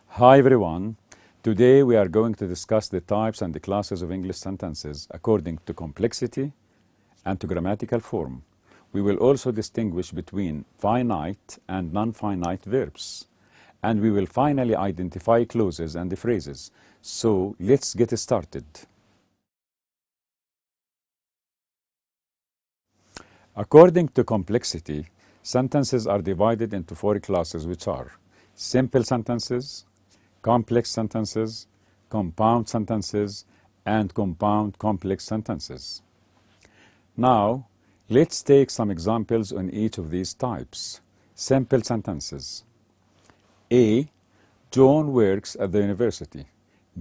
Hi everyone. Today we are going to discuss the types and the classes of English sentences according to complexity and to grammatical form. We will also distinguish between finite and non-finite verbs. And we will finally identify clauses and the phrases. So let's get started. According to complexity, sentences are divided into four classes, which are simple sentences, complex sentences, compound sentences, and compound complex sentences. Now, let's take some examples on each of these types. Simple sentences. A. John works at the university.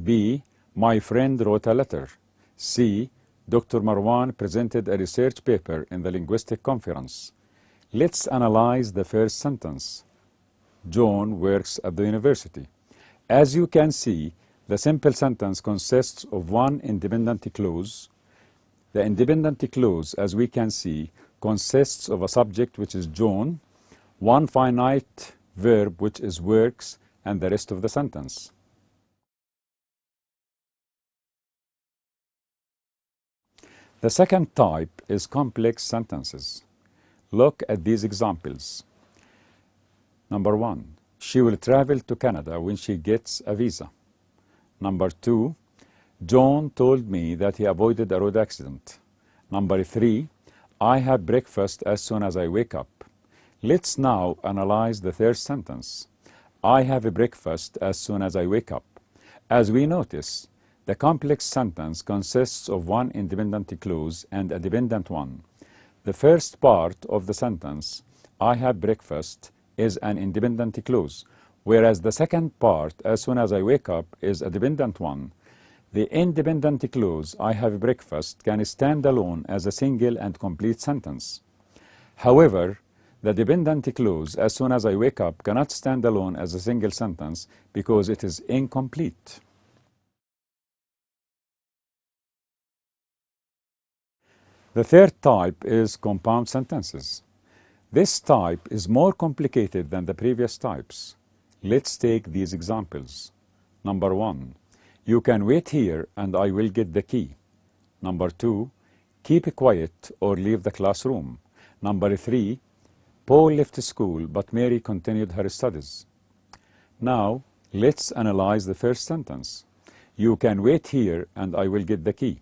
B. My friend wrote a letter. C. Dr. Marwan presented a research paper in the linguistic conference. Let's analyze the first sentence. John works at the university. As you can see, the simple sentence consists of one independent clause. The independent clause, as we can see, consists of a subject, which is John, one finite verb, which is works, and the rest of the sentence. The second type is complex sentences. Look at these examples. Number 1. She will travel to Canada when she gets a visa. Number 2. John told me that he avoided a road accident. Number 3. I have breakfast as soon as I wake up. Let's now analyze the third sentence. I have a breakfast as soon as I wake up. As we notice, the complex sentence consists of one independent clause and a dependent one. The first part of the sentence, I have breakfast, is an independent clause, whereas the second part, as soon as I wake up, is a dependent one. The independent clause, I have breakfast, can stand alone as a single and complete sentence. However, the dependent clause, as soon as I wake up, cannot stand alone as a single sentence because it is incomplete. The third type is compound sentences. This type is more complicated than the previous types. Let's take these examples. Number 1. You can wait here and I will get the key. Number 2. Keep quiet or leave the classroom. Number 3. Paul left school but Mary continued her studies. Now, let's analyze the first sentence. You can wait here and I will get the key.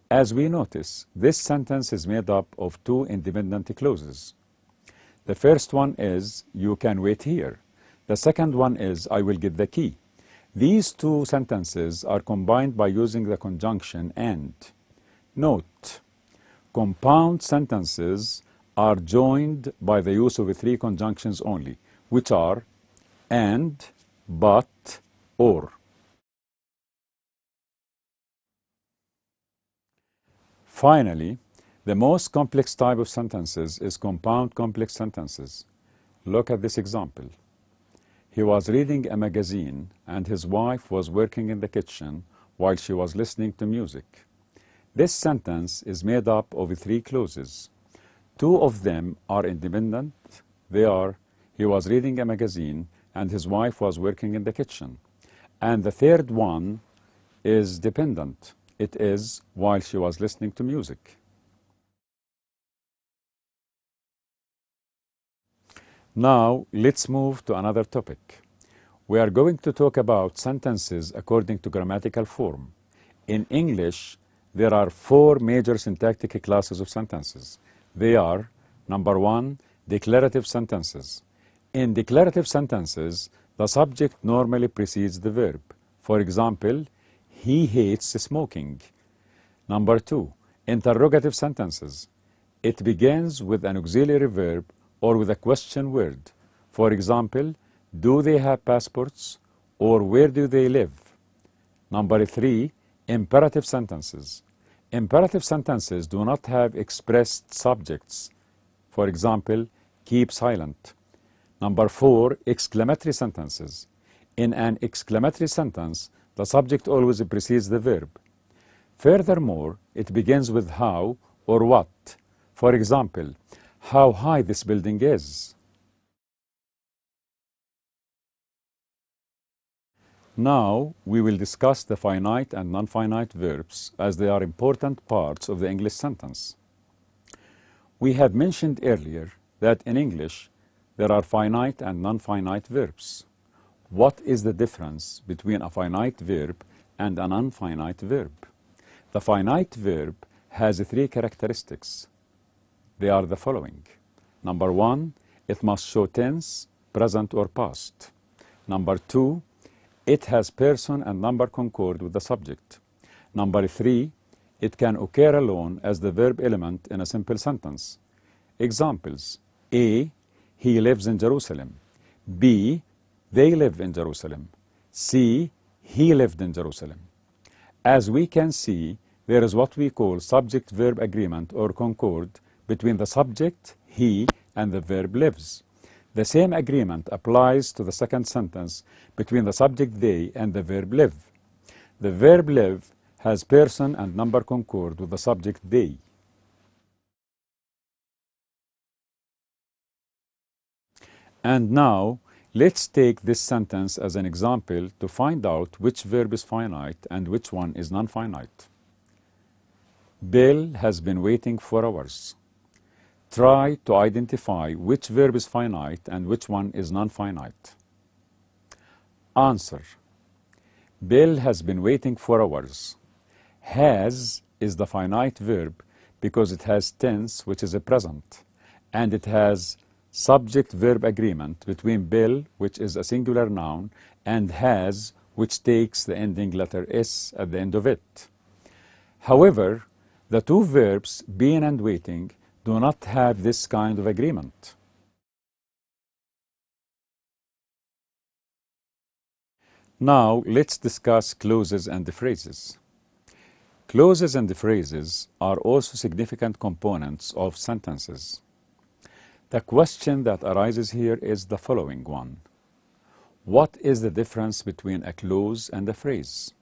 As we notice, this sentence is made up of two independent clauses. The first one is, you can wait here. The second one is, I will get the key. These two sentences are combined by using the conjunction and. Note, compound sentences are joined by the use of three conjunctions only, which are and, but, or. Finally, the most complex type of sentences is compound complex sentences. Look at this example. He was reading a magazine and his wife was working in the kitchen while she was listening to music. This sentence is made up of three clauses. Two of them are independent. They are, he was reading a magazine and his wife was working in the kitchen. And the third one is dependent. It is, while she was listening to music. Now, let's move to another topic. We are going to talk about sentences according to grammatical form. In English, there are four major syntactic classes of sentences. They are, number 1, declarative sentences. In declarative sentences, the subject normally precedes the verb. For example, he hates smoking. Number 2, interrogative sentences. It begins with an auxiliary verb or with a question word. For example, do they have passports? Or where do they live? Number 3, imperative sentences. Imperative sentences do not have expressed subjects. For example, keep silent. Number 4, exclamatory sentences. In an exclamatory sentence, the subject always precedes the verb. Furthermore, it begins with how or what. For example, how high this building is. Now we will discuss the finite and non-finite verbs as they are important parts of the English sentence. We have mentioned earlier that in English there are finite and non-finite verbs. What is the difference between a finite verb and an unfinite verb? The finite verb has three characteristics. They are the following. Number one, it must show tense, present or past. Number two, it has person and number concord with the subject. Number three, it can occur alone as the verb element in a simple sentence. Examples: A, he lives in Jerusalem. B, they live in Jerusalem. C, he lived in Jerusalem. As we can see, there is what we call subject-verb agreement or concord between the subject, he, and the verb lives. The same agreement applies to the second sentence between the subject, they, and the verb live. The verb live has person and number concord with the subject, they. And now, let's take this sentence as an example to find out which verb is finite and which one is non-finite. Bill has been waiting for hours. Try to identify which verb is finite and which one is non-finite. Answer. Bill has been waiting for hours. Has is the finite verb because it has tense, which is a present, and it has subject-verb agreement between Bill, which is a singular noun, and has, which takes the ending letter S at the end of it. However, the two verbs, been and waiting, do not have this kind of agreement. Now, let's discuss clauses and phrases. Clauses and phrases are also significant components of sentences. The question that arises here is the following one. What is the difference between a clause and a phrase?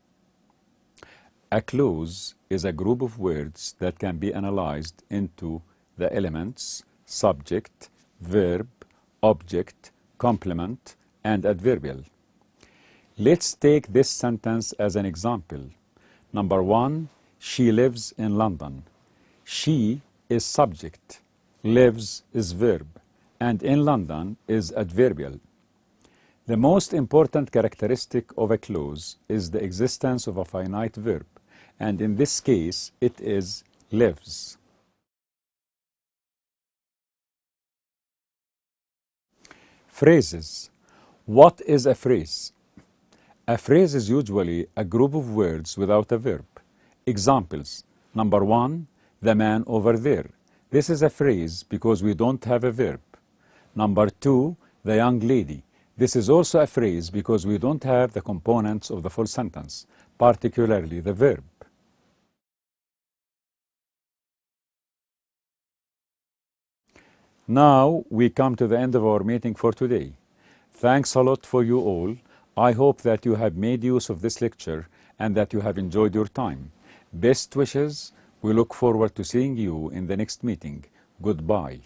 A clause is a group of words that can be analyzed into the elements, subject, verb, object, complement, and adverbial. Let's take this sentence as an example. Number one, she lives in London. She is subject, lives is verb, and in London is adverbial. The most important characteristic of a clause is the existence of a finite verb, and in this case, it is lives. Phrases. What is a phrase? A phrase is usually a group of words without a verb. Examples. Number one, the man over there. This is a phrase because we don't have a verb. Number two, the young lady. This is also a phrase because we don't have the components of the full sentence, particularly the verb. Now we come to the end of our meeting for today. Thanks a lot for you all. I hope that you have made use of this lecture and that you have enjoyed your time. Best wishes. We look forward to seeing you in the next meeting. Goodbye.